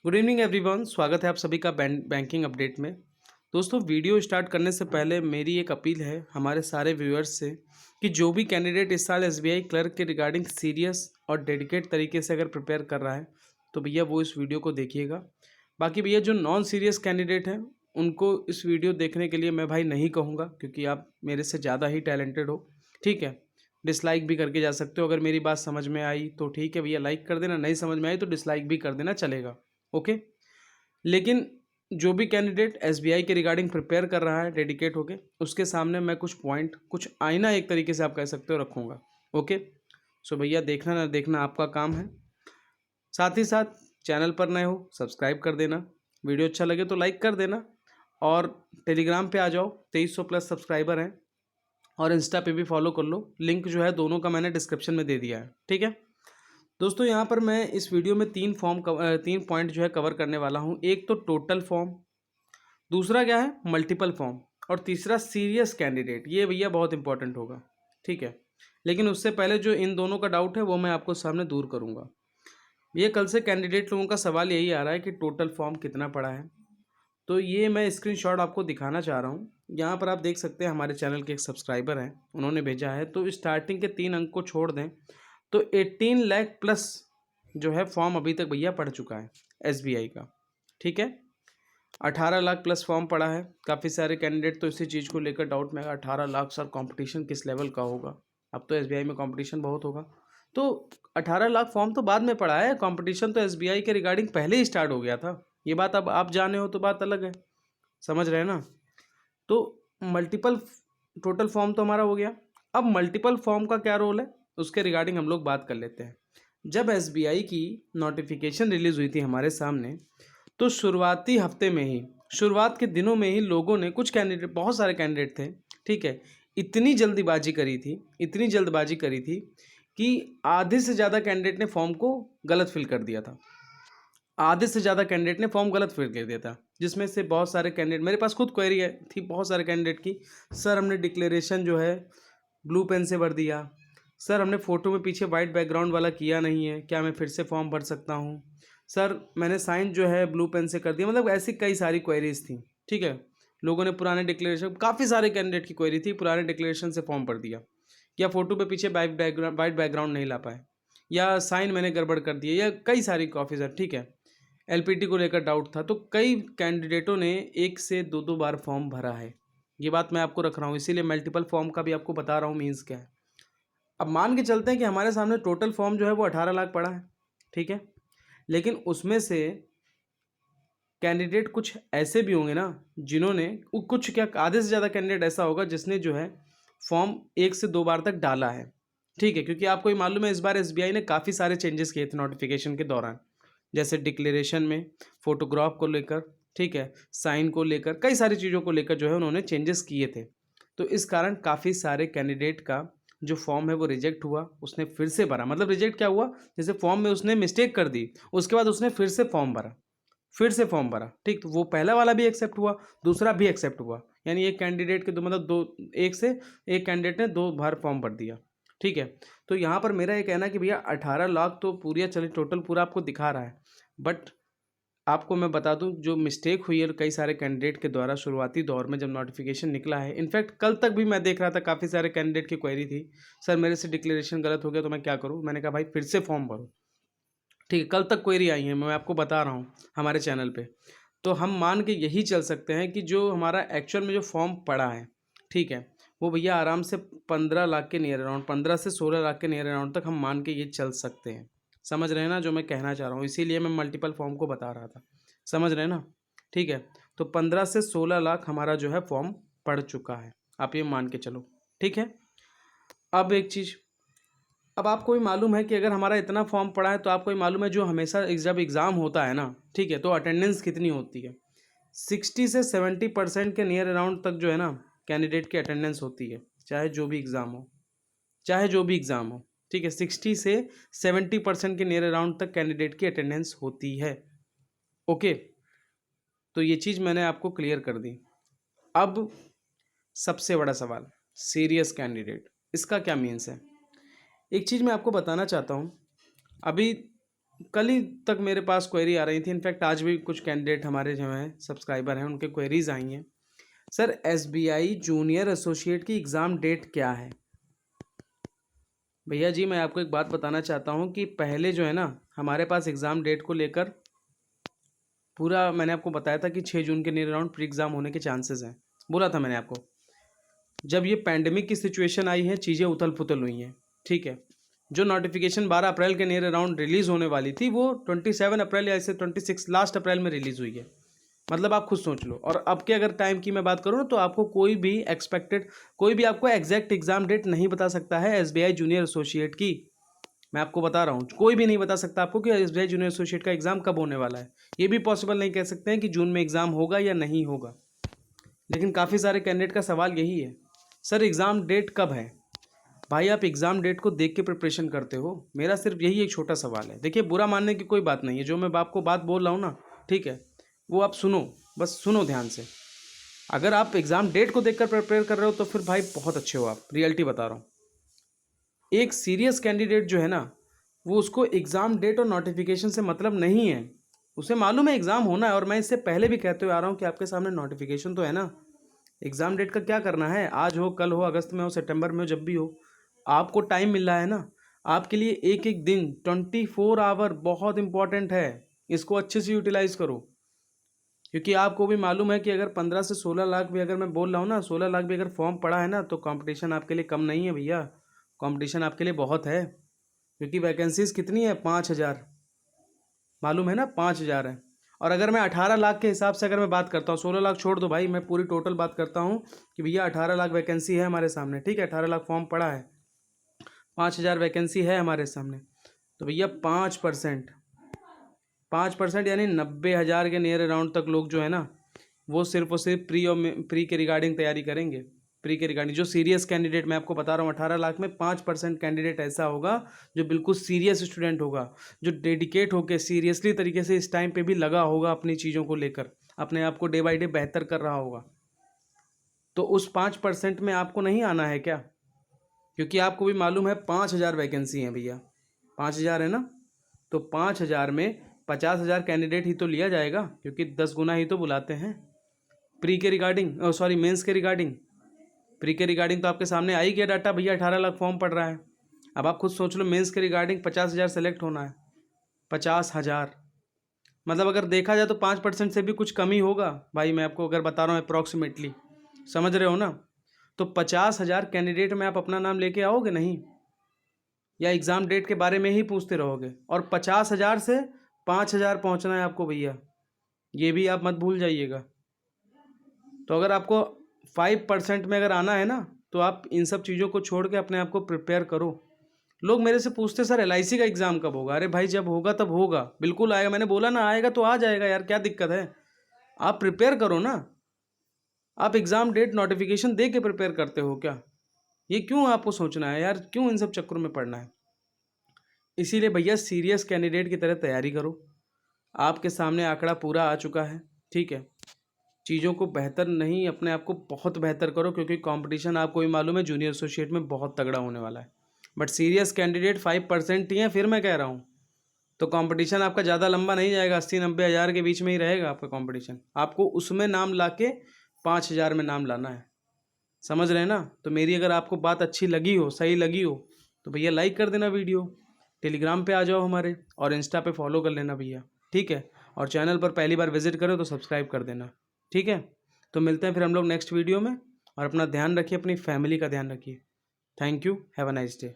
Good evening everyone. स्वागत है आप सभी का बैंकिंग अपडेट में। दोस्तों, वीडियो स्टार्ट करने से पहले मेरी एक अपील है हमारे सारे व्यूअर्स से कि जो भी कैंडिडेट इस साल एसबीआई क्लर्क के रिगार्डिंग सीरियस और डेडिकेट तरीके से अगर प्रिपेयर कर रहा है तो भैया वो इस वीडियो को देखिएगा। बाकी भैया जो नॉन सीरियस कैंडिडेट हैं उनको इस वीडियो देखने के लिए मैं भाई नहीं कहूँगा, क्योंकि आप मेरे से ज़्यादा ही टैलेंटेड हो। ठीक है, डिसलाइक भी करके जा सकते हो। अगर मेरी बात समझ में आई तो ठीक है भैया, लाइक कर देना। नहीं समझ में आई तो डिसलाइक भी कर देना, चलेगा। ओके। लेकिन जो भी कैंडिडेट एसबीआई के रिगार्डिंग प्रिपेयर कर रहा है डेडिकेट होके, उसके सामने मैं कुछ पॉइंट, कुछ आईना एक तरीके से आप कह सकते हो, रखूँगा। ओके। सो भैया, देखना ना देखना आपका काम है। साथ ही साथ चैनल पर नए हो सब्सक्राइब कर देना, वीडियो अच्छा लगे तो लाइक कर देना, और टेलीग्राम पे आ जाओ, 2300 प्लस सब्सक्राइबर हैं, और इंस्टा पे भी फॉलो कर लो। लिंक जो है दोनों का मैंने डिस्क्रिप्शन में दे दिया है। ठीक है दोस्तों, यहाँ पर मैं इस वीडियो में तीन पॉइंट जो है कवर करने वाला हूँ। एक तो टोटल फॉर्म, दूसरा क्या है मल्टीपल फॉर्म, और तीसरा सीरियस कैंडिडेट। ये भैया बहुत इंपॉर्टेंट होगा। ठीक है, लेकिन उससे पहले जो इन दोनों का डाउट है वो मैं आपको सामने दूर करूँगा। ये कल से कैंडिडेट लोगों का सवाल यही आ रहा है कि टोटल फॉर्म कितना पड़ा है। तो ये मैं स्क्रीनशॉट आपको दिखाना चाह रहा हूँ। यहाँ पर आप देख सकते हैं, हमारे चैनल के एक सब्सक्राइबर हैं, उन्होंने भेजा है। तो स्टार्टिंग के 3 अंक को छोड़ दें तो 18 लाख प्लस जो है फॉर्म अभी तक भैया पड़ चुका है एसबीआई का। ठीक है, 18 लाख प्लस फॉर्म पड़ा है। काफ़ी सारे कैंडिडेट तो इसी चीज़ को लेकर डाउट में, 18 लाख सर कंपटीशन किस लेवल का होगा। अब तो एसबीआई में कंपटीशन बहुत होगा। तो 18 लाख फॉर्म तो बाद में पड़ा है, कंपटीशन तो एसबीआई के रिगार्डिंग पहले ही स्टार्ट हो गया था। ये बात अब आप जाने हो तो बात अलग है, समझ रहे हैं ना। तो मल्टीपल टोटल फॉर्म तो हमारा हो गया। अब मल्टीपल फॉर्म का क्या रोल है उसके रिगार्डिंग हम लोग बात कर लेते हैं। जब एसबीआई की नोटिफिकेशन रिलीज हुई थी हमारे सामने, तो शुरुआती हफ्ते में ही, शुरुआत के दिनों में ही लोगों ने, कुछ कैंडिडेट, बहुत सारे कैंडिडेट थे, ठीक है, इतनी जल्दीबाजी करी थी, इतनी जल्दबाजी करी थी कि आधे से ज़्यादा कैंडिडेट ने फॉर्म को गलत फिल कर दिया था। आधे से ज़्यादा कैंडिडेट ने फॉर्म गलत फिल कर दिया था, जिसमें से बहुत सारे कैंडिडेट, मेरे पास खुद क्वेरी है थी बहुत सारे कैंडिडेट की। सर, हमने डिक्लेरेशन जो है ब्लू पेन से भर दिया। सर, हमने फ़ोटो में पीछे वाइट बैकग्राउंड वाला किया नहीं है, क्या मैं फिर से फॉर्म भर सकता हूँ। सर, मैंने साइन जो है ब्लू पेन से कर दिया। मतलब ऐसी कई सारी क्वेरीज थी। ठीक है, लोगों ने पुराने डिक्लेरेशन, काफ़ी सारे कैंडिडेट की क्वेरी थी, पुराने डिक्लेरेशन से फॉर्म भर दिया, या फ़ोटो पे पीछे वाइट बैकग्राउंड नहीं ला पाए, या साइन मैंने गड़बड़ कर दिया, या कई सारी कॉफी सर। ठीक है, एलपीटी को लेकर डाउट था, तो कई कैंडिडेटों ने एक से दो दो बार फॉर्म भरा है। ये बात मैं आपको रख रहा हूँ, इसीलिए मल्टीपल फॉर्म का भी आपको बता रहा हूँ मीन्स क्या है। अब मान के चलते हैं कि हमारे सामने टोटल फॉर्म जो है वो 18 लाख पड़ा है। ठीक है, लेकिन उसमें से कैंडिडेट कुछ ऐसे भी होंगे ना जिन्होंने, कुछ क्या, आधे से ज़्यादा कैंडिडेट ऐसा होगा जिसने जो है फॉर्म एक से दो बार तक डाला है। ठीक है, क्योंकि आपको ये मालूम है इस बार एसबीआई ने काफ़ी सारे चेंजेस किए थे नोटिफिकेशन के दौरान, जैसे डिक्लेरेशन में, फोटोग्राफ को लेकर, ठीक है, साइन को लेकर, कई सारी चीज़ों को लेकर जो है उन्होंने चेंजेस किए थे। तो इस कारण काफ़ी सारे कैंडिडेट का जो फॉर्म है वो रिजेक्ट हुआ, उसने फिर से भरा। मतलब रिजेक्ट क्या हुआ, जैसे फॉर्म में उसने मिस्टेक कर दी, उसके बाद उसने फिर से फॉर्म भरा, फिर से फॉर्म भरा। ठीक, तो वो पहला वाला भी एक्सेप्ट हुआ, दूसरा भी एक्सेप्ट हुआ। यानी एक कैंडिडेट के दो, मतलब दो, एक से एक कैंडिडेट ने दो बार फॉर्म भर दिया। ठीक है, तो यहाँ पर मेरा ये कहना है कि भैया 18 लाख तो पूरा, चलिए टोटल पूरा आपको दिखा रहा है, बट आपको मैं बता दूं जो मिस्टेक हुई है कई सारे कैंडिडेट के द्वारा शुरुआती दौर में जब नोटिफिकेशन निकला है। इनफैक्ट कल तक भी मैं देख रहा था, काफ़ी सारे कैंडिडेट की क्वेरी थी, सर मेरे से डिक्लेरेशन गलत हो गया तो मैं क्या करूं। मैंने कहा भाई फिर से फॉर्म भरो। ठीक है, कल तक क्वेरी आई है, मैं आपको बता रहा हूँ हमारे चैनल पे। तो हम मान के यही चल सकते हैं कि जो हमारा एक्चुअल में जो फॉर्म पड़ा है, ठीक है, वो भैया आराम से 15 लाख के नियर अराउंड, 15 से 16 लाख के नियर अराउंड तक हम मान के ये चल सकते हैं। समझ रहे हैं ना जो मैं कहना चाह रहा हूँ, इसीलिए मैं मल्टीपल फॉर्म को बता रहा था। समझ रहे हैं ना। ठीक है, तो 15 से 16 लाख हमारा जो है फॉर्म पड़ चुका है, आप ये मान के चलो। ठीक है, अब एक चीज़, अब आपको भी मालूम है कि अगर हमारा इतना फॉर्म पड़ा है तो आपको भी मालूम है जो हमेशा जब एग्ज़ाम होता है ना, ठीक है, तो अटेंडेंस कितनी होती है, 60 से 70% के नियर अराउंड तक जो है ना कैंडिडेट की अटेंडेंस होती है, चाहे जो भी एग्ज़ाम हो, चाहे जो भी एग्ज़ाम हो। ठीक है, 60 से 70% के नियर अराउंड तक कैंडिडेट की अटेंडेंस होती है। ओके, तो ये चीज़ मैंने आपको क्लियर कर दी। अब सबसे बड़ा सवाल, सीरियस कैंडिडेट, इसका क्या मीन्स है। एक चीज़ मैं आपको बताना चाहता हूँ। अभी कल ही तक मेरे पास क्वेरी आ रही थी, इनफैक्ट आज भी कुछ कैंडिडेट हमारे जो हैं सब्सक्राइबर हैं उनके क्वेरीज आई हैं। सर एसबीआई जूनियर एसोसिएट की एग्ज़ाम डेट क्या है? भैया जी मैं आपको एक बात बताना चाहता हूँ कि पहले जो है ना हमारे पास एग्ज़ाम डेट को लेकर पूरा मैंने आपको बताया था कि 6 जून के नियर अराउंड प्री एग्ज़ाम होने के चांसेस हैं, बोला था मैंने आपको। जब ये पैंडमिक की सिचुएशन आई है चीज़ें उथल पुथल हुई हैं, ठीक है। जो नोटिफिकेशन 12 अप्रैल के नियर अराउंड रिलीज़ होने वाली थी वो 27 अप्रैल या ऐसे 26 लास्ट अप्रैल में रिलीज़ हुई है। मतलब आप खुद सोच लो। और अब के अगर टाइम की मैं बात करूँ ना तो आपको कोई भी आपको एग्जैक्ट एग्जाम डेट नहीं बता सकता है एसबीआई जूनियर एसोसिएट की। मैं आपको बता रहा हूँ कोई भी नहीं बता सकता आपको कि एसबीआई जूनियर एसोसिएट का एग्ज़ाम कब होने वाला है। ये भी पॉसिबल नहीं कह सकते हैं कि जून में एग्ज़ाम होगा या नहीं होगा। लेकिन काफ़ी सारे कैंडिडेट का सवाल यही है, सर एग्ज़ाम डेट कब है? भाई आप एग्ज़ाम डेट को देख के प्रिपरेशन करते हो? मेरा सिर्फ यही एक छोटा सवाल है। देखिए बुरा मानने की कोई बात नहीं है, जो मैं आपको बात बोल रहा हूँ ना, ठीक है, वो आप सुनो, बस सुनो ध्यान से। अगर आप एग्ज़ाम डेट को देखकर प्रिपेयर कर रहे हो तो फिर भाई बहुत अच्छे हो आप, रियलिटी बता रहा हूँ। एक सीरियस कैंडिडेट जो है ना वो उसको एग्ज़ाम डेट और नोटिफिकेशन से मतलब नहीं है। उसे मालूम है एग्ज़ाम होना है, और मैं इससे पहले भी कहते हुए आ रहा हूँ कि आपके सामने नोटिफिकेशन तो है ना। एग्ज़ाम डेट का क्या करना है, आज हो, कल हो, अगस्त में हो, सितंबर में हो, जब भी हो, आपको टाइम मिल रहा है ना। आपके लिए एक एक दिन 24 आवर बहुत इंपॉर्टेंट है, इसको अच्छे से यूटिलाइज़ करो। क्योंकि आपको भी मालूम है कि अगर 15 से 16 लाख भी, अगर मैं बोल रहा हूँ ना 16 लाख भी अगर फॉर्म पड़ा है ना तो कंपटीशन आपके लिए कम नहीं है भैया, कंपटीशन आपके लिए बहुत है। क्योंकि वैकेंसीज कितनी है, 5,000, मालूम है ना, 5,000 है। और अगर मैं 18 लाख के हिसाब से अगर मैं बात करता हूँ, 16 लाख छोड़ दो भाई, मैं पूरी टोटल बात करता हूँ कि भैया 18 लाख वैकेंसी है हमारे सामने, ठीक है, 18 लाख फॉर्म पड़ा है, 5,000 वैकेंसी है हमारे सामने। तो भैया 5% यानी 90,000 के नियर अराउंड तक लोग जो है ना वो सिर्फ और सिर्फ प्री के रिगार्डिंग तैयारी करेंगे। प्री के रिगार्डिंग जो सीरियस कैंडिडेट, मैं आपको बता रहा हूँ 18 लाख में 5% कैंडिडेट ऐसा होगा जो बिल्कुल सीरियस स्टूडेंट होगा, जो डेडिकेट होकर सीरियसली तरीके से इस टाइम पे भी लगा होगा अपनी चीज़ों को लेकर, अपने आप को डे बाई डे बेहतर कर रहा होगा। तो उस 5% में आपको नहीं आना है क्या? क्योंकि आपको भी मालूम है 5,000 वैकेंसी हैं भैया, 5,000 है ना, तो 5,000 में 50,000 कैंडिडेट ही तो लिया जाएगा, क्योंकि 10 गुना ही तो बुलाते हैं प्री के रिगार्डिंग, सॉरी मेंस के रिगार्डिंग। प्री के रिगार्डिंग तो आपके सामने आ ही गया डाटा भैया, 18 लाख फॉर्म पड़ रहा है। अब आप खुद सोच लो, मेंस के रिगार्डिंग 50,000 सेलेक्ट होना है, 50,000, मतलब अगर देखा जाए तो 5% से भी कुछ कम ही होगा भाई, मैं आपको अगर बता रहा हूँ अप्रॉक्सीमेटली, समझ रहे हो ना। तो 50,000 कैंडिडेट में आप अपना नाम लेके आओगे नहीं, या एग्ज़ाम डेट के बारे में ही पूछते रहोगे? और 50,000 से 5,000 पहुँचना है आपको भैया, ये भी आप मत भूल जाइएगा। तो अगर आपको 5% में अगर आना है ना तो आप इन सब चीज़ों को छोड़ के अपने आप को प्रिपेयर करो। लोग मेरे से पूछते सर एलआईसी का एग्ज़ाम कब होगा? अरे भाई जब होगा तब होगा, बिल्कुल आएगा, मैंने बोला ना आएगा तो आ जाएगा यार, क्या दिक्कत है? आप प्रिपेयर करो ना। आप एग्ज़ाम डेट नोटिफिकेशन दे के प्रिपेयर करते हो क्या? ये क्यों आपको सोचना है यार, क्यों इन सब चक्करों में पड़ना है? इसीलिए भैया सीरियस कैंडिडेट की तरह तैयारी करो। आपके सामने आंकड़ा पूरा आ चुका है, ठीक है। चीज़ों को बेहतर नहीं, अपने आप को बहुत बेहतर करो, क्योंकि कंपटीशन आपको भी मालूम है जूनियर एसोसिएट में बहुत तगड़ा होने वाला है। बट सीरियस कैंडिडेट 5% ही है, फिर मैं कह रहा हूँ। तो कंपटीशन आपका ज़्यादा लंबा नहीं जाएगा, 80-90 हज़ार के बीच में ही रहेगा आपका कंपटीशन। आपको उसमें नाम ला के 5,000 में नाम लाना है, समझ रहे हैं ना। तो मेरी अगर आपको बात अच्छी लगी हो, सही लगी हो, तो भैया लाइक कर देना वीडियो, टेलीग्राम पे आ जाओ हमारे, और इंस्टा पे फॉलो कर लेना भैया, ठीक है। और चैनल पर पहली बार विजिट करो तो सब्सक्राइब कर देना, ठीक है। तो मिलते हैं फिर हम लोग नेक्स्ट वीडियो में, और अपना ध्यान रखिए, अपनी फैमिली का ध्यान रखिए। Thank you, have a nice day.